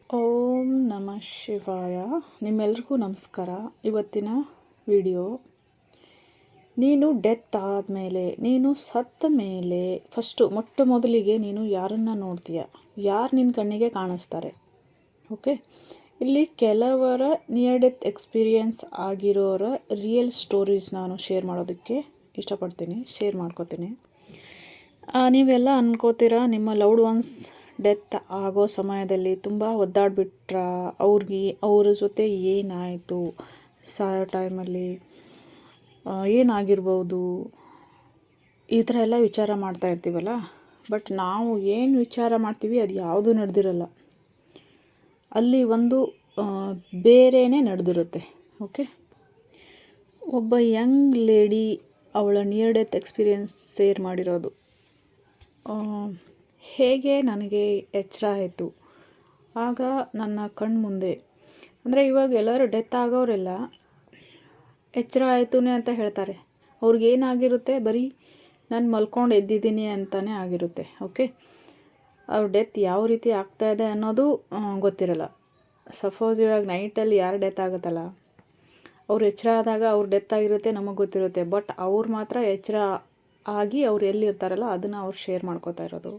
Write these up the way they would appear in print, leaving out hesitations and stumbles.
ಓಂ ನಮಃ ಶಿವಾಯ. ನಿಮ್ಮೆಲ್ರಿಗೂ ನಮಸ್ಕಾರ. ಇವತ್ತಿನ ವಿಡಿಯೋ, ನೀನು ಡೆತ್ ಆದಮೇಲೆ, ನೀನು ಸತ್ತ ಮೇಲೆ ಮೊಟ್ಟ ಮೊದಲಿಗೆ ನೀನು ಯಾರನ್ನು ನೋಡ್ತೀಯ, ಯಾರು ನಿನ್ನ ಕಣ್ಣಿಗೆ ಕಾಣಿಸ್ತಾರೆ. ಓಕೆ, ಇಲ್ಲಿ ಕೆಲವರ ನಿಯರ್ ಡೆತ್ ಎಕ್ಸ್ಪೀರಿಯನ್ಸ್ ಆಗಿರೋರ ರಿಯಲ್ ಸ್ಟೋರೀಸ್ ನಾನು ಶೇರ್ ಮಾಡೋದಕ್ಕೆ ಇಷ್ಟಪಡ್ತೀನಿ, ಶೇರ್ ಮಾಡ್ಕೋತೀನಿ. ನೀವೆಲ್ಲ ಅನ್ಕೋತೀರಾ ನಿಮ್ಮ ಲವ್ಡ್ ಒನ್ಸ್ ಡೆತ್ ಆಗೋ ಸಮಯದಲ್ಲಿ ತುಂಬ ಒದ್ದಾಡಿಬಿಟ್ರ, ಅವ್ರ ಜೊತೆ ಏನಾಯಿತು, ಸಾಯೋ ಟೈಮಲ್ಲಿ ಏನಾಗಿರ್ಬೋದು, ಈ ಥರ ಎಲ್ಲ ವಿಚಾರ ಮಾಡ್ತಾ ಇರ್ತೀವಲ್ಲ. ಬಟ್ ನಾವು ಏನು ವಿಚಾರ ಮಾಡ್ತೀವಿ ಅದು ಯಾವುದೂ ನಡೆದಿರಲ್ಲ. ಅಲ್ಲಿ ಒಂದು ಬೇರೆಯೇ ನಡೆದಿರುತ್ತೆ. ಓಕೆ, ಒಬ್ಬ ಯಂಗ್ ಲೇಡಿ ಅವಳ ನಿಯರ್ ಡೆತ್ ಎಕ್ಸ್ಪೀರಿಯನ್ಸ್ ಶೇರ್ ಮಾಡಿರೋದು. ಹೇಗೆ ನನಗೆ ಎಚ್ಚರ ಆಯಿತು, ಆಗ ನನ್ನ ಕಣ್ಮುಂದೆ, ಅಂದರೆ ಇವಾಗ ಎಲ್ಲರೂ ಡೆತ್ ಆಗೋರೆಲ್ಲ ಎಚ್ಚರ ಆಯಿತು ಅಂತ ಹೇಳ್ತಾರೆ. ಅವ್ರಿಗೇನಾಗಿರುತ್ತೆ, ಬರೀ ನಾನು ಮಲ್ಕೊಂಡು ಎದ್ದಿದ್ದೀನಿ ಅಂತಲೇ ಆಗಿರುತ್ತೆ. ಓಕೆ, ಅವ್ರ ಡೆತ್ ಯಾವ ರೀತಿ ಆಗ್ತಾಯಿದೆ ಅನ್ನೋದು ಗೊತ್ತಿರಲ್ಲ. ಸಪೋಸ್ ಇವಾಗ ನೈಟಲ್ಲಿ ಯಾರು ಡೆತ್ ಆಗುತ್ತಲ್ಲ, ಅವ್ರು ಎಚ್ಚರ ಆದಾಗ ಅವ್ರ ಡೆತ್ ಆಗಿರುತ್ತೆ, ನಮಗೆ ಗೊತ್ತಿರುತ್ತೆ. ಬಟ್ ಅವ್ರು ಮಾತ್ರ ಎಚ್ಚರ ಆಗಿ ಅವ್ರು ಎಲ್ಲಿರ್ತಾರಲ್ಲ ಅದನ್ನು ಅವ್ರು ಶೇರ್ ಮಾಡ್ಕೋತಾ ಇರೋದು.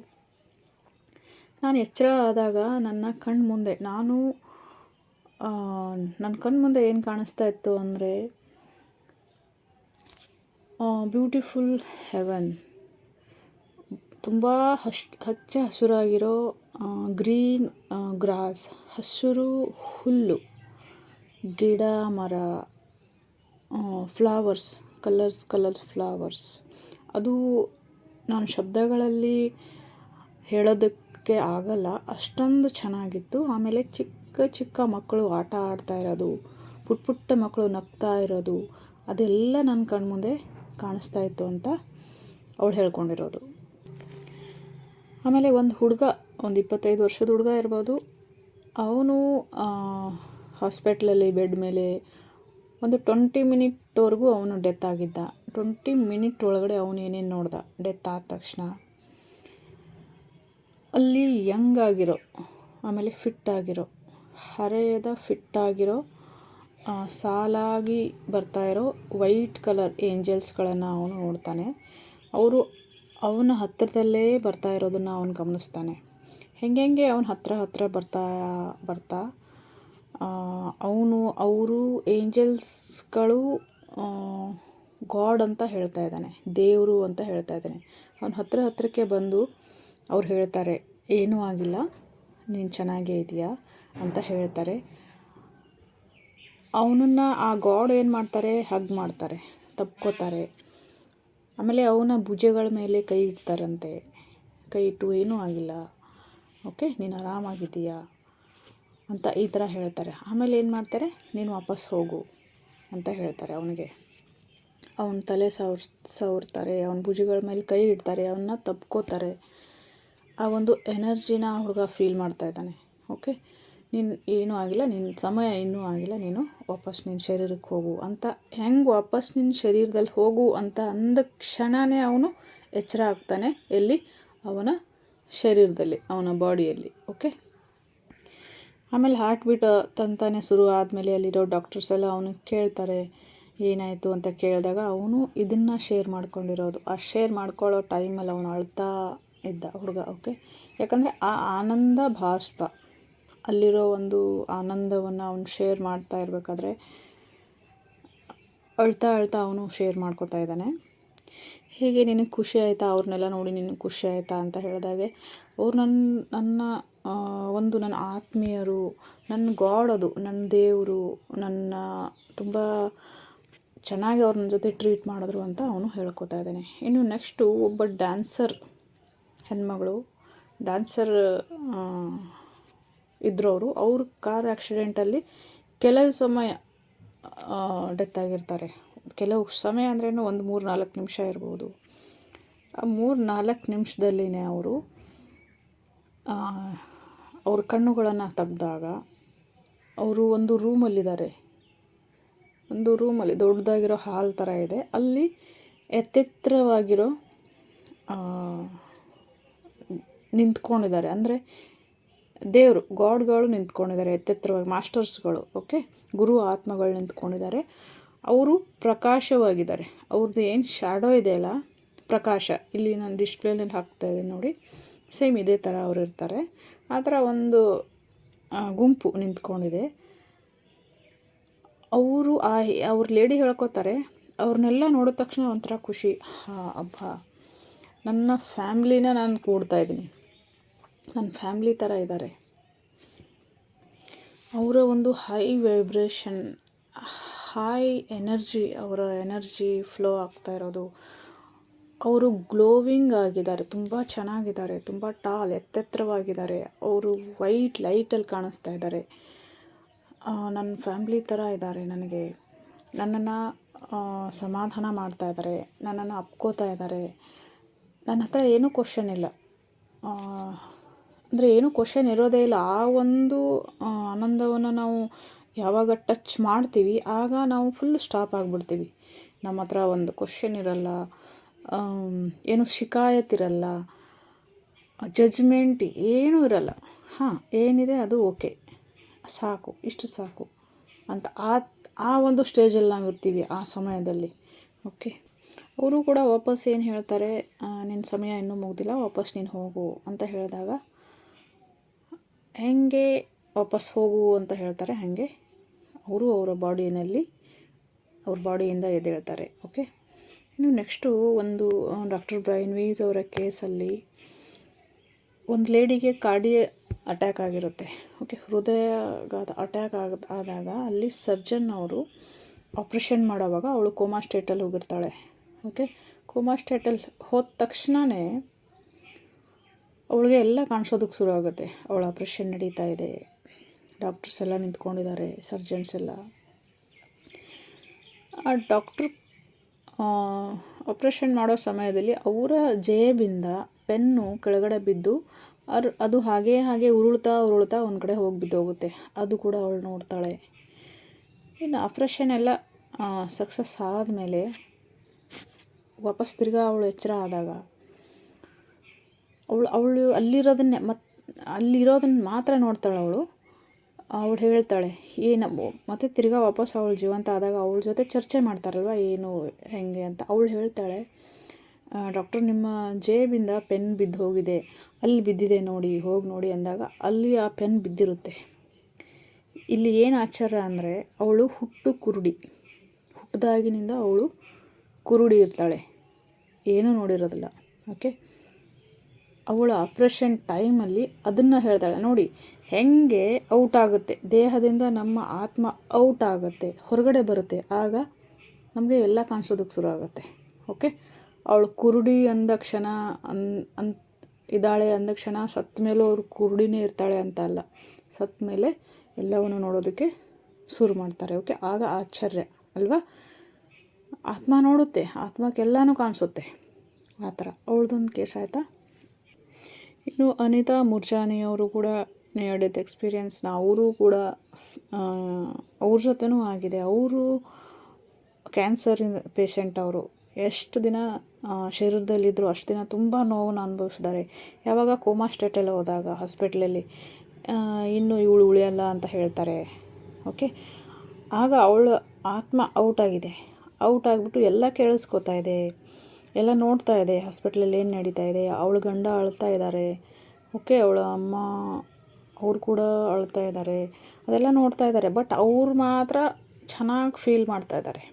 ನಾನು ಎಚ್ಚರ ಆದಾಗ ನನ್ನ ಕಣ್ಮುಂದೆ ನನ್ನ ಕಣ್ಮುಂದೆ ಏನು ಕಾಣಿಸ್ತಾ ಇತ್ತು ಅಂದರೆ, ಬ್ಯೂಟಿಫುಲ್ ಹೆವನ್, ತುಂಬ ಹಚ್ಚ ಹಸುರಾಗಿರೋ ಗ್ರೀನ್ ಗ್ರಾಸ್, ಹಸಿರು ಹುಲ್ಲು, ಗಿಡ ಮರ, ಫ್ಲವರ್ಸ್, ಕಲರ್ಸ್ ಫ್ಲವರ್ಸ್. ಅದು ನಾನು ಶಬ್ದಗಳಲ್ಲಿ ಹೇಳೋದಕ್ಕೆ ಆಗಲ್ಲ, ಅಷ್ಟೊಂದು ಚೆನ್ನಾಗಿತ್ತು. ಆಮೇಲೆ ಚಿಕ್ಕ ಚಿಕ್ಕ ಮಕ್ಕಳು ಆಟ ಆಡ್ತಾ ಇರೋದು, ಪುಟ್ಟ ಮಕ್ಕಳು ನಗ್ತಾ ಇರೋದು, ಅದೆಲ್ಲ ನನ್ನ ಕಣ್ಮುಂದೆ ಕಾಣಿಸ್ತಾ ಇತ್ತು ಅಂತ ಅವಳು ಹೇಳ್ಕೊಂಡಿರೋದು. ಆಮೇಲೆ ಒಂದು ಹುಡುಗ, ಒಂದು 25 ವರ್ಷದ ಹುಡುಗ ಇರ್ಬೋದು. ಅವನು ಹಾಸ್ಪಿಟ್ಲಲ್ಲಿ ಬೆಡ್ ಮೇಲೆ ಒಂದು 20 ಮಿನಿಟ್ವರೆಗೂ ಅವನು ಡೆತ್ ಆಗಿದ್ದ. 20 ಮಿನಿಟ್ ಒಳಗಡೆ ಅವನು ಏನೇನು ನೋಡ್ದ ಡೆತ್ ಆದ ತಕ್ಷಣ. ಅಲ್ಲಿ ಯಂಗ್ ಆಗಿರೋ, ಆಮೇಲೆ ಫಿಟ್ಟಾಗಿರೋ, ಹರೆಯದ ಫಿಟ್ಟಾಗಿರೋ, ಸಾಲಾಗಿ ಬರ್ತಾಯಿರೋ ವೈಟ್ ಕಲರ್ ಏಂಜಲ್ಸ್ಗಳನ್ನು ಅವನು ನೋಡ್ತಾನೆ. ಅವರು ಅವನ ಹತ್ತಿರದಲ್ಲೇ ಬರ್ತಾ ಇರೋದನ್ನು ಅವನು ಗಮನಿಸ್ತಾನೆ. ಹೆಂಗೆ ಅವನ ಹತ್ರ ಬರ್ತಾ ಅವರು ಏಂಜಲ್ಸ್ಗಳು ಗಾಡ್ ಅಂತ ಹೇಳ್ತಾ ಇದ್ದಾನೆ, ದೇವರು ಅಂತ ಹೇಳ್ತಾ ಇದ್ದಾನೆ. ಅವನ ಹತ್ರಕ್ಕೆ ಬಂದು ಅವ್ರು ಹೇಳ್ತಾರೆ, ಏನೂ ಆಗಿಲ್ಲ, ನೀನು ಚೆನ್ನಾಗೇ ಇದೆಯಾ ಅಂತ ಹೇಳ್ತಾರೆ. ಅವನನ್ನು ಆ ಗಾಡ್ ಏನು ಮಾಡ್ತಾರೆ, ಹಗ್ ಮಾಡ್ತಾರೆ, ತಬ್ಕೋತಾರೆ. ಆಮೇಲೆ ಅವನ ಭುಜಗಳ ಮೇಲೆ ಕೈ ಇಡ್ತಾರಂತೆ. ಕೈ ಇಟ್ಟು ಏನೂ ಆಗಿಲ್ಲ, ಓಕೆ, ನೀನು ಆರಾಮಾಗಿದ್ದೀಯಾ ಅಂತ ಈ ಥರ ಹೇಳ್ತಾರೆ. ಆಮೇಲೆ ಏನು ಮಾಡ್ತಾರೆ, ನೀನು ವಾಪಸ್ ಹೋಗು ಅಂತ ಹೇಳ್ತಾರೆ ಅವನಿಗೆ. ಅವನ ತಲೆ ಸವರ್ತಾರೆ, ಅವನ ಭುಜಗಳ ಮೇಲೆ ಕೈ ಇಡ್ತಾರೆ, ಅವನ್ನ ತಬ್ಕೋತಾರೆ. ಆ ಒಂದು ಎನರ್ಜಿನ ಹುಡುಗ ಫೀಲ್ ಮಾಡ್ತಾ ಇದ್ದಾನೆ. ಓಕೆ, ನೀನು ಏನೂ ಆಗಿಲ್ಲ, ನಿನ್ನ ಸಮಯ ಇನ್ನೂ ಆಗಿಲ್ಲ, ನೀನು ವಾಪಸ್ ನಿನ್ನ ಶರೀರಕ್ಕೆ ಹೋಗು ಅಂತ. ಹೆಂಗೆ ವಾಪಸ್ ನಿನ್ನ ಶರೀರದಲ್ಲಿ ಹೋಗು ಅಂತ ಅಂದ ಕ್ಷಣವೇ ಅವನು ಎಚ್ಚರ ಆಗ್ತಾನೆ. ಎಲ್ಲಿ? ಅವನ ಶರೀರದಲ್ಲಿ, ಅವನ ಬಾಡಿಯಲ್ಲಿ. ಓಕೆ, ಆಮೇಲೆ ಹಾರ್ಟ್ ಬೀಟ್ ತಂತಾನೆ ಶುರು ಆದಮೇಲೆ ಅಲ್ಲಿರೋ ಡಾಕ್ಟರ್ಸ್ ಎಲ್ಲ ಅವನಿಗೆ ಕೇಳ್ತಾರೆ ಏನಾಯಿತು ಅಂತ ಕೇಳಿದಾಗ ಅವನು ಇದನ್ನು ಶೇರ್ ಮಾಡ್ಕೊಂಡಿರೋದು. ಆ ಶೇರ್ ಮಾಡ್ಕೊಳ್ಳೋ ಟೈಮಲ್ಲಿ ಅವನು ಅಳ್ತಾ ಇದ್ದ ಹುಡುಗ. ಓಕೆ, ಯಾಕಂದರೆ ಆ ಆನಂದ ಭಾಷ್ಪ, ಅಲ್ಲಿರೋ ಒಂದು ಆನಂದವನ್ನು ಅವನು ಶೇರ್ ಮಾಡ್ತಾ ಇರಬೇಕಾದ್ರೆ ಅಳ್ತಾ ಅವನು ಶೇರ್ ಮಾಡ್ಕೋತಾ ಇದ್ದಾನೆ. ಹೇಗೆ ನಿನಗೆ ಖುಷಿ ಆಯಿತಾ, ಅವ್ರನ್ನೆಲ್ಲ ನೋಡಿ ನಿನಗೆ ಖುಷಿ ಆಯಿತಾ ಅಂತ ಹೇಳಿದಾಗೆ, ಅವ್ರು ನನ್ನ ಆತ್ಮೀಯರು, ನನ್ನ ಗಾಡ್, ಅದು ನನ್ನ ದೇವರು, ನನ್ನ ತುಂಬ ಚೆನ್ನಾಗಿ ಅವ್ರ ನನ್ನ ಜೊತೆ ಟ್ರೀಟ್ ಮಾಡಿದ್ರು ಅಂತ ಅವನು ಹೇಳ್ಕೊತಾ ಇದ್ದಾನೆ. ಇನ್ನು ನೆಕ್ಸ್ಟು ಒಬ್ಬ ಡ್ಯಾನ್ಸರ್ ಹೆಣ್ಮಗಳು, ಡ್ಯಾನ್ಸರ್ ಇದ್ದರು. ಅವರು ಕಾರ್ ಆಕ್ಸಿಡೆಂಟಲ್ಲಿ ಕೆಲವು ಸಮಯ ಡೆತ್ ಆಗಿರ್ತಾರೆ. ಕೆಲವು ಸಮಯ ಅಂದ್ರೇನು, ಒಂದು 3-4 ನಿಮಿಷ ಇರ್ಬೋದು. ಆ 3-4 ನಿಮಿಷದಲ್ಲಿನೇ ಅವ್ರ ಕಣ್ಣುಗಳನ್ನು ತೆಗ್ದಾಗ ಅವರು ಒಂದು ರೂಮಲ್ಲಿದ್ದಾರೆ. ಒಂದು ರೂಮಲ್ಲಿ ದೊಡ್ಡದಾಗಿರೋ ಹಾಲ್ ಥರ ಇದೆ. ಅಲ್ಲಿ ಎತ್ತೆತ್ತರವಾಗಿರೋ ನಿಂತ್ಕೊಂಡಿದ್ದಾರೆ. ಅಂದರೆ ದೇವರು ಗಾಡ್ಗಳು ನಿಂತ್ಕೊಂಡಿದ್ದಾರೆ ಎತ್ತೆತ್ತರವಾಗಿ, ಮಾಸ್ಟರ್ಸ್ಗಳು, ಓಕೆ, ಗುರು ಆತ್ಮಗಳು ನಿಂತ್ಕೊಂಡಿದ್ದಾರೆ. ಅವರು ಪ್ರಕಾಶವಾಗಿದ್ದಾರೆ. ಅವ್ರದ್ದು ಏನು ಶ್ಯಾಡೋ ಇದೆಯಲ್ಲ, ಪ್ರಕಾಶ, ಇಲ್ಲಿ ನಾನು ಡಿಸ್ಪ್ಲೇನಲ್ಲಿ ಹಾಕ್ತಾಯಿದ್ದೀನಿ ನೋಡಿ, ಸೇಮ್ ಇದೇ ಥರ ಅವ್ರು ಇರ್ತಾರೆ. ಆ ಥರ ಒಂದು ಗುಂಪು ನಿಂತ್ಕೊಂಡಿದೆ. ಅವ್ರ ಲೇಡಿ ಹೇಳ್ಕೊತಾರೆ, ಅವ್ರನ್ನೆಲ್ಲ ನೋಡಿದ ತಕ್ಷಣ ಒಂಥರ ಖುಷಿ. ಅಬ್ಬಾ, ನನ್ನ ಫ್ಯಾಮ್ಲಿನ ನಾನು ಕೂಡ್ತಾಯಿದ್ದೀನಿ, ನನ್ನ ಫ್ಯಾಮ್ಲಿ ಥರ ಇದ್ದಾರೆ. ಅವರ ಒಂದು ಹೈ ವೈಬ್ರೇಷನ್, ಹೈ ಎನರ್ಜಿ, ಅವರ ಎನರ್ಜಿ ಫ್ಲೋ ಆಗ್ತಾ ಇರೋದು. ಅವರು ಗ್ಲೋವಿಂಗ್ ಆಗಿದ್ದಾರೆ, ತುಂಬ ಚೆನ್ನಾಗಿದ್ದಾರೆ, ತುಂಬ ಟಾಲ್, ಎತ್ತೆತ್ತರವಾಗಿದ್ದಾರೆ. ಅವರು ವೈಟ್ ಲೈಟಲ್ಲಿ ಕಾಣಿಸ್ತಾ ಇದ್ದಾರೆ. ನನ್ನ ಫ್ಯಾಮ್ಲಿ ಥರ ಇದ್ದಾರೆ. ನನ್ನನ್ನು ಸಮಾಧಾನ ಮಾಡ್ತಾ ಇದ್ದಾರೆ, ನನ್ನನ್ನು ಅಪ್ಕೋತಾ ಇದ್ದಾರೆ. ನನ್ನ ಹತ್ರ ಏನೂ ಕ್ವಶನ್ ಇಲ್ಲ, ಅಂದರೆ ಏನೂ ಕ್ವಶನ್ ಇರೋದೇ ಇಲ್ಲ. ಆ ಒಂದು ಆನಂದವನ್ನು ನಾವು ಯಾವಾಗ ಟಚ್ ಮಾಡ್ತೀವಿ ಆಗ ನಾವು ಫುಲ್ ಸ್ಟಾಪ್ ಆಗಿಬಿಡ್ತೀವಿ. ನಮ್ಮ ಹತ್ರ ಒಂದು ಕ್ವಶನ್ ಇರಲ್ಲ, ಏನು ಶಿಕಾಯತಿರಲ್ಲ, ಜಜ್ಮೆಂಟ್ ಏನೂ ಇರಲ್ಲ. ಏನಿದೆ ಅದು ಓಕೆ, ಸಾಕು, ಇಷ್ಟು ಸಾಕು ಅಂತ ಆ ಒಂದು ಸ್ಟೇಜಲ್ಲಿ ನಾವು ಇರ್ತೀವಿ ಆ ಸಮಯದಲ್ಲಿ. ಓಕೆ, ಅವರು ಕೂಡ ವಾಪಸ್ ಏನು ಹೇಳ್ತಾರೆ, ನಿನ್ನ ಸಮಯ ಇನ್ನೂ ಮುಗ್ದಿಲ್ಲ, ವಾಪಸ್ ನೀನು ಹೋಗು ಅಂತ ಹೇಳಿದಾಗ ಹೇಗೆ ವಾಪಸ್ ಹೋಗು ಅಂತ ಹೇಳ್ತಾರೆ, ಹಾಗೆ ಅವರು ಅವರ ಬಾಡಿಯಿಂದ ಎದ್ದೇಳ್ತಾರೆ. ಓಕೆ, ಇನ್ನು ನೆಕ್ಸ್ಟು ಒಂದು ಡಾಕ್ಟರ್ ಬ್ರೈನ್ ವೀಸ್ ಅವರ ಕೇಸಲ್ಲಿ ಒಂದು ಲೇಡಿಗೆ ಅಟ್ಯಾಕ್ ಆಗಿರುತ್ತೆ. ಓಕೆ, ಹೃದಯಾಘಾತ ಅಟ್ಯಾಕ್ ಆದಾಗ ಅಲ್ಲಿ ಸರ್ಜನ್ ಅವರು ಆಪ್ರೇಷನ್ ಮಾಡೋವಾಗ ಅವಳು ಕೋಮಾ ಸ್ಟೇಟಲ್ಲಿ ಹೋಗಿರ್ತಾಳೆ. ಓಕೆ, ಕೋಮಾ ಸ್ಟೇಟಲ್ಲಿ ಹೋದ ತಕ್ಷಣವೇ ಅವಳಿಗೆ ಎಲ್ಲ ಕಾಣಿಸೋದಕ್ಕೆ ಶುರು ಆಗುತ್ತೆ. ಅವಳ ಆಪ್ರೇಷನ್ ನಡೀತಾ ಇದೆ, ಡಾಕ್ಟರ್ಸ್ ಎಲ್ಲ ನಿಂತ್ಕೊಂಡಿದ್ದಾರೆ, ಸರ್ಜನ್ಸ್ ಎಲ್ಲ. ಆ ಡಾಕ್ಟ್ರು ಆಪ್ರೇಷನ್ ಮಾಡೋ ಸಮಯದಲ್ಲಿ ಅವರ ಜೇಬಿಂದ ಪೆನ್ನು ಕೆಳಗಡೆ ಬಿದ್ದು ಅದು ಹಾಗೆ ಉರುಳ್ತಾ ಒಂದು ಕಡೆ ಹೋಗಿ ಬಿದ್ದೋಗುತ್ತೆ. ಅದು ಕೂಡ ಅವಳು ನೋಡ್ತಾಳೆ. ಇನ್ನು ಆಪ್ರೇಷನ್ ಎಲ್ಲ ಸಕ್ಸಸ್ ಆದಮೇಲೆ ವಾಪಸ್ ತಿರ್ಗಾ ಅವಳು ಎಚ್ಚರ ಆದಾಗ ಅವಳು ಅಲ್ಲಿರೋದನ್ನ ಮಾತ್ರ ನೋಡ್ತಾಳೆ. ಅವಳು ಹೇಳ್ತಾಳೆ ಮತ್ತೆ ತಿರ್ಗಾ ವಾಪಸ್ ಅವಳು ಜೀವಂತ ಆದಾಗ ಅವಳ ಜೊತೆ ಚರ್ಚೆ ಮಾಡ್ತಾರಲ್ವ, ಏನು ಹೆಂಗೆ ಅಂತ. ಅವಳು ಹೇಳ್ತಾಳೆ, ಡಾಕ್ಟರ್ ನಿಮ್ಮ ಜೇಬಿಂದ ಪೆನ್ ಬಿದ್ದು ಹೋಗಿದೆ, ಅಲ್ಲಿ ಬಿದ್ದಿದೆ ನೋಡಿ, ಹೋಗಿ ನೋಡಿ ಅಂದಾಗ ಅಲ್ಲಿ ಆ ಪೆನ್ ಬಿದ್ದಿರುತ್ತೆ. ಇಲ್ಲಿ ಏನು ಆಶ್ಚರ್ಯ ಅಂದರೆ ಅವಳು ಹುಟ್ಟಿದಾಗಿನಿಂದ ಅವಳು ಕುರುಡಿ ಇರ್ತಾಳೆ, ಏನೂ ನೋಡಿರೋದಿಲ್ಲ. ಓಕೆ, ಅವಳ ಆಪ್ರೇಷನ್ ಟೈಮಲ್ಲಿ ಅದನ್ನು ಹೇಳ್ತಾಳೆ, ನೋಡಿ ಹೆಂಗೆ ಔಟ್ ಆಗುತ್ತೆ ದೇಹದಿಂದ, ನಮ್ಮ ಆತ್ಮ ಔಟ್ ಆಗುತ್ತೆ, ಹೊರಗಡೆ ಬರುತ್ತೆ, ಆಗ ನಮಗೆ ಎಲ್ಲ ಕಾಣಿಸೋದಕ್ಕೆ ಶುರು ಆಗುತ್ತೆ. ಓಕೆ, ಅವಳು ಕುರುಡಿ ಅಂದ ಕ್ಷಣ ಇದ್ದಾಳೆ ಅಂದ ಕ್ಷಣ ಸತ್ತ ಮೇಲೂ ಅವ್ರು ಕುರುಡಿನೇ ಇರ್ತಾಳೆ ಅಂತ ಅಲ್ಲ, ಸತ್ತ ಮೇಲೆ ಎಲ್ಲವನ್ನು ನೋಡೋದಕ್ಕೆ ಶುರು ಮಾಡ್ತಾರೆ. ಓಕೆ, ಆಗ ಆಶ್ಚರ್ಯ ಅಲ್ವಾ, ಆತ್ಮ ನೋಡುತ್ತೆ, ಆತ್ಮಕ್ಕೆಲ್ಲನೂ ಕಾಣಿಸುತ್ತೆ. ಆ ಥರ ಅವಳದೊಂದು ಕೇಸ್ ಆಯಿತಾ. ಇನ್ನು ಅನಿತಾ ಮೂರ್ಜಾನಿಯವರು ಕೂಡ ನಿಯರ್ ಡೆತ್ ಎಕ್ಸ್ಪೀರಿಯನ್ಸ್ನ ಅವರು ಕೂಡ ಅವ್ರ ಜೊತೆನೂ ಆಗಿದೆ. ಅವರು ಕ್ಯಾನ್ಸರ್ ಪೇಷಂಟ್. ಅವರು ಎಷ್ಟು ದಿನ ಶರೀರದಲ್ಲಿದ್ದರು ಅಷ್ಟು ದಿನ ತುಂಬ ನೋವನ್ನು ಅನುಭವಿಸಿದ್ದಾರೆ. ಯಾವಾಗ ಕೋಮಾ ಸ್ಟೇಟಲ್ಲಿ ಹೋದಾಗ ಹಾಸ್ಪಿಟ್ಲಲ್ಲಿ ಇನ್ನು ಇವಳು ಉಳಿಯಲ್ಲ ಅಂತ ಹೇಳ್ತಾರೆ. ಓಕೆ, ಆಗ ಅವಳ ಆತ್ಮ ಔಟ್ ಆಗಿಬಿಟ್ಟು ಎಲ್ಲ ಕೇಳಿಸ್ಕೊತಾ ಇದೆ, ಎಲ್ಲ ನೋಡ್ತಾ ಇದೆ, ಹಾಸ್ಪಿಟ್ಲಲ್ಲಿ ಏನು ನಡೀತಾ ಇದೆ. ಅವಳ ಗಂಡ ಅಳ್ತಾ ಇದ್ದಾರೆ. ಓಕೆ, ಅವಳ ಅಮ್ಮ ಅವ್ರು ಕೂಡ ಅಳ್ತಾ ಇದ್ದಾರೆ, ಅದೆಲ್ಲ ನೋಡ್ತಾ ಇದ್ದಾರೆ. ಬಟ್ ಅವ್ರು ಮಾತ್ರ ಚೆನ್ನಾಗಿ ಫೀಲ್ ಮಾಡ್ತಾ ಇದ್ದಾರೆ.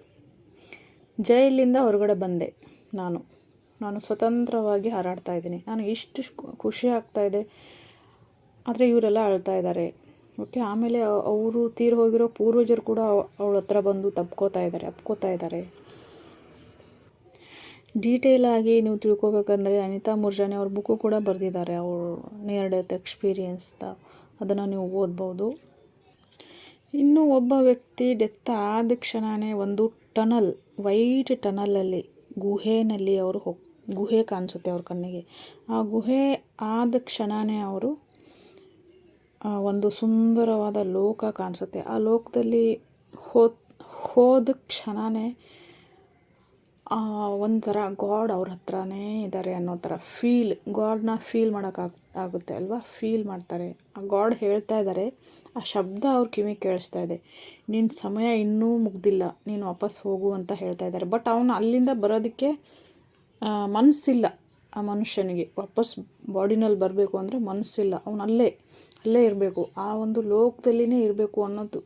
ಜೈಲಿಂದ ಹೊರಗಡೆ ಬಂದೆ, ನಾನು ಸ್ವತಂತ್ರವಾಗಿ ಹಾರಾಡ್ತಾ ಇದ್ದೀನಿ, ನನಗೆ ಇಷ್ಟು ಖುಷಿ ಆಗ್ತಾಯಿದೆ, ಆದರೆ ಇವರೆಲ್ಲ ಅಳ್ತಾ ಇದ್ದಾರೆ. ಓಕೆ, ಆಮೇಲೆ ಅವರು ತೀರಿ ಹೋಗಿರೋ ಪೂರ್ವಜರು ಕೂಡ ಅವಳ ಹತ್ರ ಬಂದು ಅಪ್ಕೋತಾ ಇದ್ದಾರೆ. ಡೀಟೇಲಾಗಿ ನೀವು ತಿಳ್ಕೊಬೇಕಂದ್ರೆ ಅನಿತಾ ಮೂರ್ಜಾನಿ ಅವ್ರ ಬುಕ್ಕು ಕೂಡ ಬರೆದಿದ್ದಾರೆ, ಅವರು ನಿಯರ್ ಡೆತ್ ಎಕ್ಸ್ಪೀರಿಯನ್ಸ್ದ, ಅದನ್ನು ನೀವು ಓದ್ಬೋದು. ಇನ್ನು ಒಬ್ಬ ವ್ಯಕ್ತಿ ಡೆತ್ ಆದ ಕ್ಷಣವೇ ಒಂದು ವೈಟ್ ಟನಲಲ್ಲಿ ಗುಹೆಯಲ್ಲಿ ಗುಹೆ ಕಾಣಿಸುತ್ತೆ ಅವ್ರ ಕಣ್ಣಿಗೆ. ಆ ಗುಹೆ ಆದ ಕ್ಷಣವೇ ಅವರು ಒಂದು ಸುಂದರವಾದ ಲೋಕ ಕಾಣಿಸುತ್ತೆ. ಆ ಲೋಕದಲ್ಲಿ ಹೋದ ಕ್ಷಣವೇ ಒಂಥರ ಗಾಡ್ ಅವ್ರ ಹತ್ರನೇ ಇದ್ದಾರೆ ಅನ್ನೋ ಥರ ಗಾಡ್ನ ಫೀಲ್ ಆಗುತ್ತೆ ಅಲ್ವಾ, ಫೀಲ್ ಮಾಡ್ತಾರೆ. ಆ ಗಾಡ್ ಹೇಳ್ತಾ ಇದ್ದಾರೆ, ಆ ಶಬ್ದ ಅವ್ರ ಕಿವಿಗೆ ಕೇಳಿಸ್ತಾ ಇದೆ, ನಿನ್ನ ಸಮಯ ಇನ್ನೂ ಮುಗ್ದಿಲ್ಲ, ನೀನು ವಾಪಸ್ ಹೋಗು ಅಂತ ಹೇಳ್ತಾ ಇದ್ದಾರೆ. ಬಟ್ ಅವನು ಅಲ್ಲಿಂದ ಬರೋದಕ್ಕೆ ಮನಸ್ಸಿಲ್ಲ. ಆ ಮನುಷ್ಯನಿಗೆ ವಾಪಸ್ ಬಾಡಿನಲ್ಲಿ ಬರಬೇಕು ಅಂದರೆ ಮನಸ್ಸಿಲ್ಲ. ಅವನು ಅಲ್ಲೇ ಇರಬೇಕು, ಆ ಒಂದು ಲೋಕದಲ್ಲಿನೇ ಇರಬೇಕು ಅನ್ನೋದು.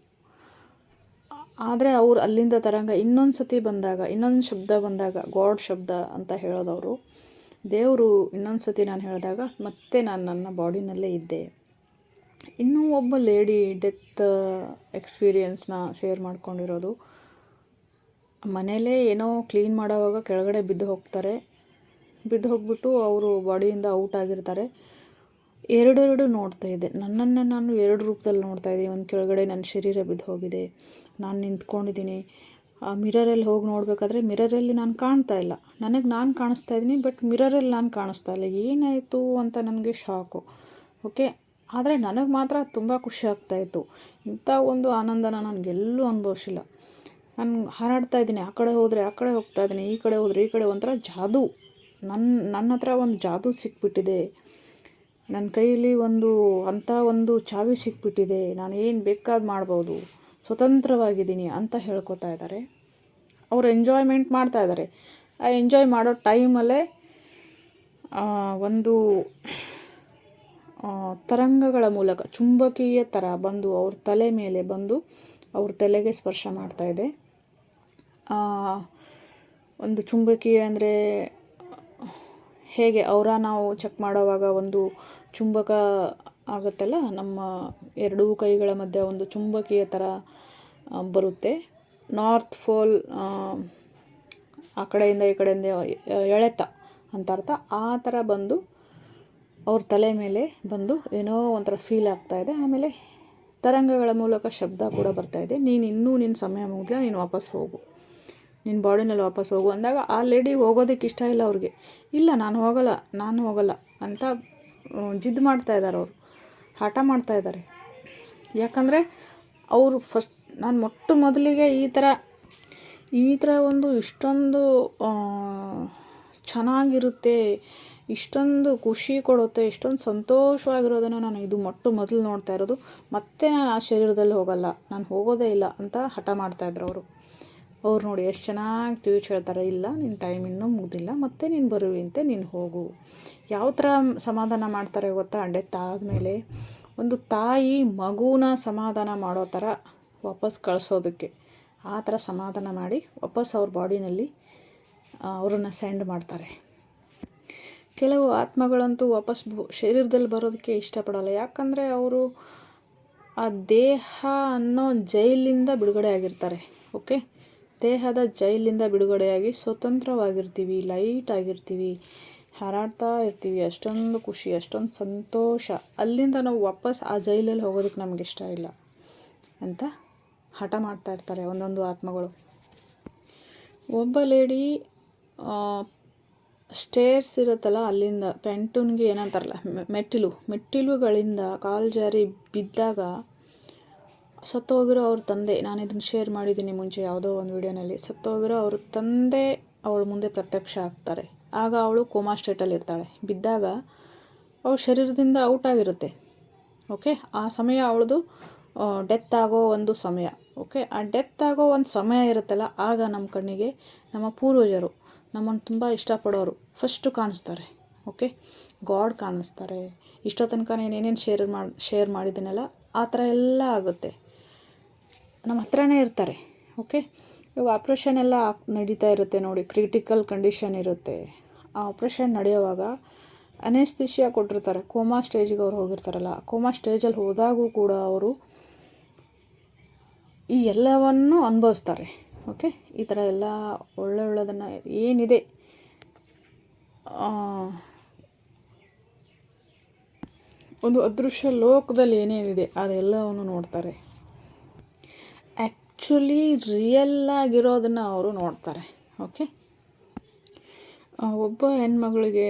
ಆದರೆ ಅವ್ರು ಅಲ್ಲಿಂದ ತರಂಗ ಇನ್ನೊಂದು ಸತಿ ಬಂದಾಗ, ಇನ್ನೊಂದು ಶಬ್ದ ಬಂದಾಗ, ಗಾಡ್ ಶಬ್ದ ಅಂತ ಹೇಳೋದವರು, ದೇವರು ಇನ್ನೊಂದು ಸತಿ ನಾನು ಹೇಳಿದಾಗ ಮತ್ತೆ ನಾನು ನನ್ನ ಬಾಡಿನಲ್ಲೇ ಇದ್ದೆ. ಇನ್ನೂ ಒಬ್ಬ ಲೇಡಿ ಡೆತ್ ಎಕ್ಸ್ಪೀರಿಯನ್ಸ್ನ ಶೇರ್ ಮಾಡ್ಕೊಂಡಿರೋದು. ಮನೇಲೇ ಏನೋ ಕ್ಲೀನ್ ಮಾಡೋವಾಗ ಕೆಳಗಡೆ ಬಿದ್ದು ಹೋಗ್ಬಿಟ್ಟು ಅವರು ಬಾಡಿಯಿಂದ ಔಟ್ ಆಗಿರ್ತಾರೆ. ಎರಡೆರಡು ನೋಡ್ತಾ ಇದ್ದೆ, ನನ್ನನ್ನು ನಾನು ಎರಡು ರೂಪದಲ್ಲಿ ನೋಡ್ತಾ ಇದ್ದೀನಿ. ಒಂದು ಕೆಳಗಡೆ ನನ್ನ ಶರೀರ ಬಿದ್ದು ಹೋಗಿದೆ, ನಾನು ನಿಂತ್ಕೊಂಡಿದ್ದೀನಿ. ಆ ಮಿರರಲ್ಲಿ ಹೋಗಿ ನೋಡಬೇಕಾದ್ರೆ ಮಿರರಲ್ಲಿ ನಾನು ಕಾಣ್ತಾ ಇಲ್ಲ, ನಾನು ಕಾಣಿಸ್ತಾ ಇದ್ದೀನಿ, ಬಟ್ ಮಿರರಲ್ಲಿ ನಾನು ಕಾಣಿಸ್ತಾ ಇಲ್ಲ. ಏನಾಯಿತು ಅಂತ ನನಗೆ ಶಾಕು. ಓಕೆ, ಆದರೆ ನನಗೆ ಮಾತ್ರ ತುಂಬ ಖುಷಿ ಆಗ್ತಾಯಿತ್ತು. ಇಂಥ ಒಂದು ಆನಂದನ ನನಗೆಲ್ಲೂ ಅನುಭವಿಸಿಲ್ಲ. ನಾನು ಹಾರಾಡ್ತಾ ಇದ್ದೀನಿ, ಆ ಕಡೆ ಹೋದರೆ ಆ ಕಡೆ ಹೋಗ್ತಾ ಇದ್ದೀನಿ, ಈ ಕಡೆ ಹೋದರೆ ಈ ಕಡೆ, ಒಂಥರ ಜಾದೂ. ನನ್ನ ಹತ್ರ ಒಂದು ಜಾದೂ ಸಿಕ್ಬಿಟ್ಟಿದೆ. ನನ್ನ ಕೈಯಲ್ಲಿ ಒಂದು ಚಾವಿ ಸಿಕ್ಬಿಟ್ಟಿದೆ, ನಾನು ಏನು ಬೇಕಾದ ಮಾಡ್ಬೋದು, ಸ್ವತಂತ್ರವಾಗಿದ್ದೀನಿ ಅಂತ ಹೇಳ್ಕೊತಾ ಇದ್ದಾರೆ. ಅವರು ಎಂಜಾಯ್ಮೆಂಟ್ ಮಾಡ್ತಾ ಇದ್ದಾರೆ. ಆ ಎಂಜಾಯ್ ಮಾಡೋ ಟೈಮಲ್ಲೇ ಒಂದು ತರಂಗಗಳ ಮೂಲಕ ಚುಂಬಕೀಯ ಥರ ಬಂದು ಅವ್ರ ತಲೆ ಮೇಲೆ ಬಂದು ಅವ್ರ ತಲೆಗೆ ಸ್ಪರ್ಶ ಮಾಡ್ತಾ ಇದೆ. ಒಂದು ಚುಂಬಕೀಯ ಅಂದರೆ ಹೇಗೆ ನಾವು ಚೆಕ್ ಮಾಡೋವಾಗ ಒಂದು ಚುಂಬಕ ಆಗುತ್ತಲ್ಲ, ನಮ್ಮ ಎರಡೂ ಕೈಗಳ ಮಧ್ಯೆ ಒಂದು ಚುಂಬಕೀಯ ಥರ ಬರುತ್ತೆ. ನಾರ್ತ್ ಪೋಲ್ ಆ ಕಡೆಯಿಂದ ಈ ಕಡೆಯಿಂದ ಎಳೆತ ಅಂತ ಅರ್ಥ. ಆ ಥರ ಬಂದು ಅವ್ರ ತಲೆ ಮೇಲೆ ಬಂದು ಏನೋ ಒಂಥರ ಫೀಲ್ ಆಗ್ತಾಯಿದೆ. ಆಮೇಲೆ ತರಂಗಗಳ ಮೂಲಕ ಶಬ್ದ ಕೂಡ ಬರ್ತಾಯಿದೆ, ನಿನ್ನ ಸಮಯ ಮುಗಿದಿಲ್ಲ, ನೀನು ವಾಪಸ್ ಹೋಗು, ನಿನ್ನ ಬಾಡಿನಲ್ಲಿ ವಾಪಸ್ ಹೋಗು ಅಂದಾಗ ಆ ಲೇಡಿ ಹೋಗೋದಕ್ಕೆ ಇಷ್ಟ ಇಲ್ಲ ಅವ್ರಿಗೆ. ಇಲ್ಲ, ನಾನು ಹೋಗಲ್ಲ ಅಂತ ಜಿದ್ದು ಮಾಡ್ತಾಯಿದ್ದಾರೆ. ಅವರು ಹಠ ಮಾಡ್ತಾಯಿದ್ದಾರೆ. ಯಾಕಂದರೆ ಅವರು ನಾನು ಮೊದಲಿಗೆ ಈ ಥರ ಒಂದು ಇಷ್ಟೊಂದು ಚೆನ್ನಾಗಿರುತ್ತೆ, ಇಷ್ಟೊಂದು ಖುಷಿ ಕೊಡುತ್ತೆ, ಇಷ್ಟೊಂದು ಸಂತೋಷವಾಗಿರೋದನ್ನು ನಾನು ಇದು ಮೊದಲು ನೋಡ್ತಾ ಇರೋದು. ಮತ್ತೆ ನಾನು ಆ ಶರೀರದಲ್ಲಿ ಹೋಗಲ್ಲ, ನಾನು ಹೋಗೋದೇ ಇಲ್ಲ ಅಂತ ಹಠ ಮಾಡ್ತಾಯಿದ್ರು ಅವರು. ಅವ್ರು ನೋಡಿ ಎಷ್ಟು ಚೆನ್ನಾಗಿ ಟ್ವೀಟ್ ಹೇಳ್ತಾರೆ, ಇಲ್ಲ ನಿನ್ನ ಟೈಮ್ ಇನ್ನೂ ಮುಗ್ದಿಲ್ಲ, ಮತ್ತೆ ನೀನು ಬರುವಂತೆ, ನೀನು ಹೋಗು. ಯಾವ ಥರ ಸಮಾಧಾನ ಮಾಡ್ತಾರೆ ಗೊತ್ತಾ? ಡೆತ್ ಆದಮೇಲೆ ಒಂದು ತಾಯಿ ಮಗುನ ಸಮಾಧಾನ ಮಾಡೋ ಥರ ವಾಪಸ್ ಕಳಿಸೋದಕ್ಕೆ, ಆ ಥರ ಸಮಾಧಾನ ಮಾಡಿ ವಾಪಸ್ ಅವ್ರ ಬಾಡಿನಲ್ಲಿ ಅವ್ರನ್ನ ಸೆಂಡ್ ಮಾಡ್ತಾರೆ. ಕೆಲವು ಆತ್ಮಗಳಂತೂ ವಾಪಸ್ ಶರೀರದಲ್ಲಿ ಬರೋದಕ್ಕೆ ಇಷ್ಟಪಡಲ್ಲ. ಯಾಕಂದರೆ ಅವರು ಆ ದೇಹ ಅನ್ನೋ ಜೈಲಿಂದ ಬಿಡುಗಡೆ ಆಗಿರ್ತಾರೆ. ಓಕೆ, ದೇಹದ ಜೈಲಿಂದ ಬಿಡುಗಡೆಯಾಗಿ ಸ್ವತಂತ್ರವಾಗಿರ್ತೀವಿ, ಲೈಟ್ ಆಗಿರ್ತೀವಿ, ಹಾರಾಡ್ತಾ ಇರ್ತೀವಿ. ಅಷ್ಟೊಂದು ಖುಷಿ, ಅಷ್ಟೊಂದು ಸಂತೋಷ. ಅಲ್ಲಿಂದ ನಾವು ವಾಪಸ್ ಆ ಜೈಲಲ್ಲಿ ಹೋಗೋದಕ್ಕೆ ನಮ್ಗೆ ಇಷ್ಟ ಇಲ್ಲ ಅಂತ ಹಠ ಮಾಡ್ತಾ ಇರ್ತಾರೆ ಒಂದೊಂದು ಆತ್ಮಗಳು. ಒಬ್ಬ ಲೇಡಿ ಸ್ಟೇರ್ಸ್ ಇರುತ್ತಲ್ಲ, ಅಲ್ಲಿಂದ ಪೆಂಟೂನ್ಗೆ ಏನಂತಾರಲ್ಲ, ಮೆಟ್ಟಿಲುಗಳಿಂದ ಕಾಲು ಜಾರಿ ಬಿದ್ದಾಗ ಸತ್ತೋಗಿರೋ ಅವ್ರ ತಂದೆ, ನಾನು ಇದನ್ನು ಶೇರ್ ಮಾಡಿದ್ದೀನಿ ಮುಂಚೆ ಯಾವುದೋ ಒಂದು ವಿಡಿಯೋನಲ್ಲಿ, ಸತ್ತೋಗಿರೋ ಅವ್ರ ತಂದೆ ಅವಳ ಮುಂದೆ ಪ್ರತ್ಯಕ್ಷ ಆಗ್ತಾರೆ. ಆಗ ಅವಳು ಕೋಮಾ ಸ್ಟೇಟಲ್ಲಿ ಇರ್ತಾಳೆ. ಬಿದ್ದಾಗ ಅವಳ ಶರೀರದಿಂದ ಔಟ್ ಆಗಿರುತ್ತೆ. ಓಕೆ, ಆ ಸಮಯ ಅವಳದು ಡೆತ್ ಆಗೋ ಒಂದು ಸಮಯ. ಓಕೆ, ಆ ಡೆತ್ ಆಗೋ ಒಂದು ಸಮಯ ಇರುತ್ತಲ್ಲ, ಆಗ ನಮ್ಮ ಕಣ್ಣಿಗೆ ನಮ್ಮ ಪೂರ್ವಜರು, ನಮ್ಮನ್ನು ತುಂಬ ಇಷ್ಟಪಡೋರು ಫಸ್ಟು ಕಾಣಿಸ್ತಾರೆ. ಓಕೆ, ಗಾಡ್ ಕಾಣಿಸ್ತಾರೆ. ಇಷ್ಟೋ ತನಕ ಏನೇನು ಶೇರ್ ಮಾಡಿದ್ದೀನಲ್ಲ ಆ ಥರ ಎಲ್ಲ ಆಗುತ್ತೆ, ನಮ್ಮ ಹತ್ರನೇ ಇರ್ತಾರೆ. ಓಕೆ, ಇವಾಗ ಆಪ್ರೇಷನ್ ಎಲ್ಲ ನಡೀತಾ ಇರುತ್ತೆ ನೋಡಿ, ಕ್ರಿಟಿಕಲ್ ಕಂಡೀಷನ್ ಇರುತ್ತೆ. ಆ ಆಪ್ರೇಷನ್ ನಡೆಯುವಾಗ ಅನೆಸ್ಥಿಷಿಯಾ ಕೊಟ್ಟಿರ್ತಾರೆ. ಕೋಮಾ ಸ್ಟೇಜಿಗೆ ಅವ್ರು ಹೋಗಿರ್ತಾರಲ್ಲ, ಕೋಮಾ ಸ್ಟೇಜಲ್ಲಿ ಹೋದಾಗೂ ಕೂಡ ಅವರು ಈ ಎಲ್ಲವನ್ನು ಅನುಭವಿಸ್ತಾರೆ. ಓಕೆ, ಈ ಥರ ಎಲ್ಲ ಒಳ್ಳೊಳ್ಳೆದನ್ನು ಏನಿದೆ ಒಂದು ಅದೃಶ್ಯ ಲೋಕದಲ್ಲಿ ಏನೇನಿದೆ ಅದೆಲ್ಲವನ್ನು ನೋಡ್ತಾರೆ. ಆ್ಯಕ್ಚುಲಿ ರಿಯಲ್ ಆಗಿರೋದನ್ನು ಅವರು ನೋಡ್ತಾರೆ. ಓಕೆ, ಒಬ್ಬ ಹೆಣ್ಮಗಳಿಗೆ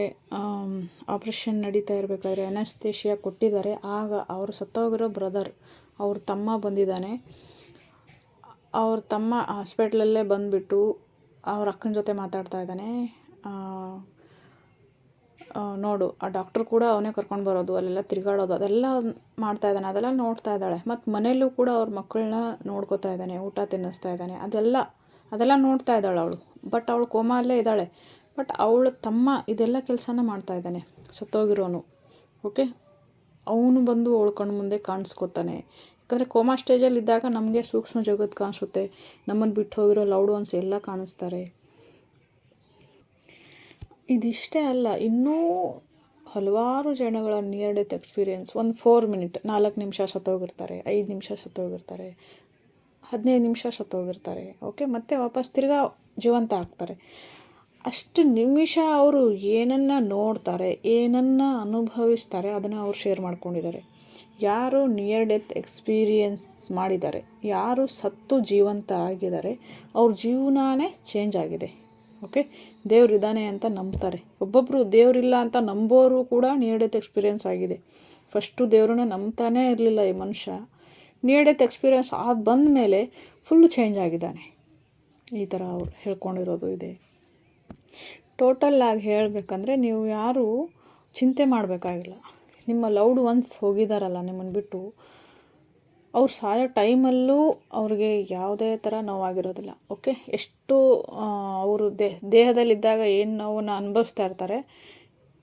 ಆಪ್ರೇಷನ್ ನಡೀತಾ ಇರಬೇಕಾದ್ರೆ ಅನೆಸ್ಥೇಷಿಯಾ ಕೊಟ್ಟಿದ್ದಾರೆ. ಆಗ ಅವರು ಸತ್ತೋಗಿರೋ ಬ್ರದರ್, ಅವ್ರ ತಮ್ಮ ಬಂದಿದ್ದಾನೆ. ಅವ್ರ ತಮ್ಮ ಹಾಸ್ಪಿಟ್ಲಲ್ಲೇ ಬಂದುಬಿಟ್ಟು ಅವ್ರ ಅಕ್ಕನ ಜೊತೆ ಮಾತಾಡ್ತಾ ಇದ್ದಾನೆ. ನೋಡು ಆ ಡಾಕ್ಟ್ರು ಕೂಡ ಅವನೇ ಕರ್ಕೊಂಡು ಬರೋದು, ಅಲ್ಲೆಲ್ಲ ತಿರುಗಾಡೋದು, ಅದೆಲ್ಲ ಮಾಡ್ತಾ ಇದ್ದಾನೆ, ಅದೆಲ್ಲ ನೋಡ್ತಾ ಇದ್ದಾಳೆ. ಮತ್ತು ಮನೆಯಲ್ಲೂ ಕೂಡ ಅವ್ರ ಮಕ್ಕಳನ್ನ ನೋಡ್ಕೋತಾ ಇದ್ದಾನೆ, ಊಟ ತಿನ್ನಿಸ್ತಾ ಇದ್ದಾನೆ, ಅದೆಲ್ಲ ನೋಡ್ತಾ ಇದ್ದಾಳೆ ಅವಳು. ಬಟ್ ಅವಳು ಕೋಮಲ್ಲೇ ಇದ್ದಾಳೆ. ಬಟ್ ಅವಳ ತಮ್ಮ ಇದೆಲ್ಲ ಕೆಲಸನ ಮಾಡ್ತಾ ಇದ್ದಾನೆ, ಸತ್ತೋಗಿರೋನು. ಓಕೆ, ಅವನು ಬಂದು ಅವಳ ಕಣ್ಣು ಮುಂದೆ ಕಾಣಿಸ್ಕೊತಾನೆ. ಯಾಕಂದರೆ ಕೋಮಾ ಸ್ಟೇಜಲ್ಲಿ ಇದ್ದಾಗ ನಮಗೆ ಸೂಕ್ಷ್ಮ ಜಗತ್ತು ಕಾಣಿಸುತ್ತೆ, ನಮ್ಮನ್ನು ಬಿಟ್ಟು ಹೋಗಿರೋ ಲವ್ಡ್ ಒನ್ಸ್ ಎಲ್ಲ ಕಾಣಿಸ್ತಾರೆ. ಇದಿಷ್ಟೇ ಅಲ್ಲ, ಇನ್ನೂ ಹಲವಾರು ಜನಗಳ ನಿಯರ್ ಡೆತ್ ಎಕ್ಸ್ಪೀರಿಯೆನ್ಸ್. ಒಂದು 4 ಮಿನಿಟ್ 4 ನಿಮಿಷ ಸತ್ತೋಗಿರ್ತಾರೆ, 5 ನಿಮಿಷ ಸತ್ತೋಗಿರ್ತಾರೆ, 15 ನಿಮಿಷ ಸತ್ತೋಗಿರ್ತಾರೆ. ಓಕೆ, ಮತ್ತೆ ವಾಪಸ್ ತಿರ್ಗಾ ಜೀವಂತ ಆಗ್ತಾರೆ. ಅಷ್ಟು ನಿಮಿಷ ಅವರು ಏನನ್ನು ನೋಡ್ತಾರೆ, ಏನನ್ನು ಅನುಭವಿಸ್ತಾರೆ, ಅದನ್ನು ಅವ್ರು ಶೇರ್ ಮಾಡ್ಕೊಂಡಿದ್ದಾರೆ. ಯಾರು ನಿಯರ್ ಡೆತ್ ಎಕ್ಸ್ಪೀರಿಯೆನ್ಸ್ ಮಾಡಿದ್ದಾರೆ, ಯಾರು ಸತ್ತು ಜೀವಂತ ಆಗಿದ್ದಾರೆ, ಅವ್ರ ಜೀವನನೇ ಚೇಂಜ್ ಆಗಿದೆ. ಓಕೆ, ದೇವ್ರಿದ್ದಾನೆ ಅಂತ ನಂಬ್ತಾರೆ. ಒಬ್ಬೊಬ್ಬರು ದೇವರಿಲ್ಲ ಅಂತ ನಂಬೋರು ಕೂಡ ನಿಯರ್ ಡೆತ್ ಎಕ್ಸ್ಪೀರಿಯೆನ್ಸ್ ಆಗಿದೆ. ಫಸ್ಟು ದೇವ್ರನ್ನ ನಂಬ್ತಾನೇ ಇರಲಿಲ್ಲ ಈ ಮನುಷ್ಯ. ನಿಯರ್ ಡೆತ್ ಎಕ್ಸ್ಪೀರಿಯೆನ್ಸ್ ಬಂದ ಮೇಲೆ ಫುಲ್ಲು ಚೇಂಜ್ ಆಗಿದ್ದಾನೆ. ಈ ಥರ ಅವ್ರು ಹೇಳ್ಕೊಂಡಿರೋದು ಇದೆ. ಟೋಟಲ್ಲಾಗಿ ಹೇಳಬೇಕಂದ್ರೆ ನೀವು ಯಾರೂ ಚಿಂತೆ ಮಾಡಬೇಕಾಗಿಲ್ಲ. ನಿಮ್ಮ ಲವ್ಡ್ ಒನ್ಸ್ ಹೋಗಿದ್ದಾರಲ್ಲ ನಿಮ್ಮನ್ನು ಬಿಟ್ಟು, ಅವ್ರು ಸಾಯೋ ಟೈಮಲ್ಲೂ ಅವ್ರಿಗೆ ಯಾವುದೇ ಥರ ನೋವಾಗಿರೋದಿಲ್ಲ. ಓಕೆ, ಎಷ್ಟು ಅವರು ದೇಹದಲ್ಲಿದ್ದಾಗ ಏನು ನೋವನ್ನು ಅನುಭವಿಸ್ತಾ ಇರ್ತಾರೆ,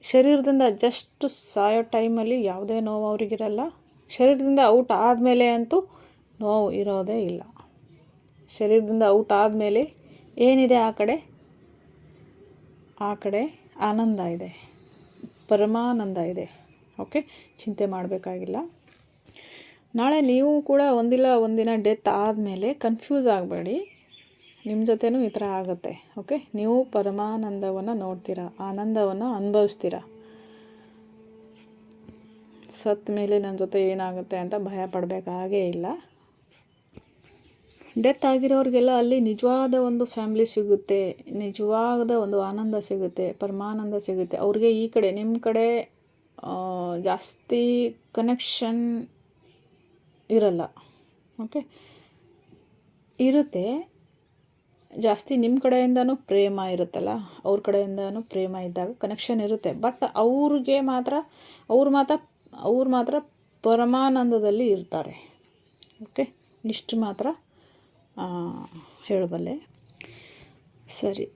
ಶರೀರದಿಂದ ಜಸ್ಟ್ ಸಾಯೋ ಟೈಮಲ್ಲಿ ಯಾವುದೇ ನೋವು ಅವ್ರಿಗಿರಲ್ಲ. ಶರೀರದಿಂದ ಔಟ್ ಆದಮೇಲೆ ಅಂತೂ ನೋವು ಇರೋದೇ ಇಲ್ಲ. ಶರೀರದಿಂದ ಔಟ್ ಆದಮೇಲೆ ಏನಿದೆ ಆ ಕಡೆ ಆನಂದ ಇದೆ, ಪರಮಾನಂದ ಇದೆ. ಓಕೆ, ಚಿಂತೆ ಮಾಡಬೇಕಾಗಿಲ್ಲ. ನಾಳೆ ನೀವು ಕೂಡ ಒಂದಿನ ಡೆತ್ ಆದಮೇಲೆ ಕನ್ಫ್ಯೂಸ್ ಆಗಬೇಡಿ, ನಿಮ್ಮ ಜೊತೆನೂ ಈ ಥರ ಆಗುತ್ತೆ. ಓಕೆ, ನೀವು ಪರಮಾನಂದವನ್ನು ನೋಡ್ತೀರಾ, ಆನಂದವನ್ನು ಅನುಭವಿಸ್ತೀರಾ. ಸತ್ತ ಮೇಲೆ ನನ್ನ ಜೊತೆ ಏನಾಗುತ್ತೆ ಅಂತ ಭಯ ಪಡಬೇಕಾಗೇ ಇಲ್ಲ. ಡೆತ್ ಆಗಿರೋರಿಗೆಲ್ಲ ಅಲ್ಲಿ ನಿಜವಾದ ಒಂದು ಫ್ಯಾಮ್ಲಿ ಸಿಗುತ್ತೆ, ನಿಜವಾದ ಒಂದು ಆನಂದ ಸಿಗುತ್ತೆ, ಪರಮಾನಂದ ಸಿಗುತ್ತೆ. ಅವ್ರಿಗೆ ಈ ಕಡೆ ನಿಮ್ಮ ಕಡೆ ಜಾಸ್ತಿ ಕನೆಕ್ಷನ್ ಇರಲ್ಲ. ಓಕೆ, ಇರುತ್ತೆ, ಜಾಸ್ತಿ ನಿಮ್ಮ ಕಡೆಯಿಂದನೂ ಪ್ರೇಮ ಇರುತ್ತಲ್ಲ, ಅವ್ರ ಕಡೆಯಿಂದನೂ ಪ್ರೇಮ ಇದ್ದಾಗ ಕನೆಕ್ಷನ್ ಇರುತ್ತೆ. ಬಟ್ ಅವ್ರು ಮಾತ್ರ ಪರಮಾನಂದದಲ್ಲಿ ಇರ್ತಾರೆ. ಓಕೆ, ಇಷ್ಟು ಮಾತ್ರ ಹೇಳಬಲ್ಲೆ. ಸರಿ,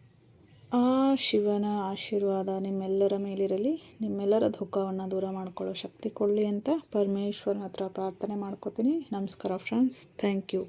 ಆ ಶಿವನ ಆಶೀರ್ವಾದ ನಿಮ್ಮೆಲ್ಲರ ಮೇಲಿರಲಿ. ನಿಮ್ಮೆಲ್ಲರ ದುಃಖವನ್ನು ದೂರ ಮಾಡಿಕೊಳ್ಳೋ ಶಕ್ತಿ ಕೊಡಲಿ ಅಂತ ಪರಮೇಶ್ವರನ ಹತ್ರ ಪ್ರಾರ್ಥನೆ ಮಾಡ್ಕೋತೀನಿ. ನಮಸ್ಕಾರ ಫ್ರೆಂಡ್ಸ್, ಥ್ಯಾಂಕ್ ಯು.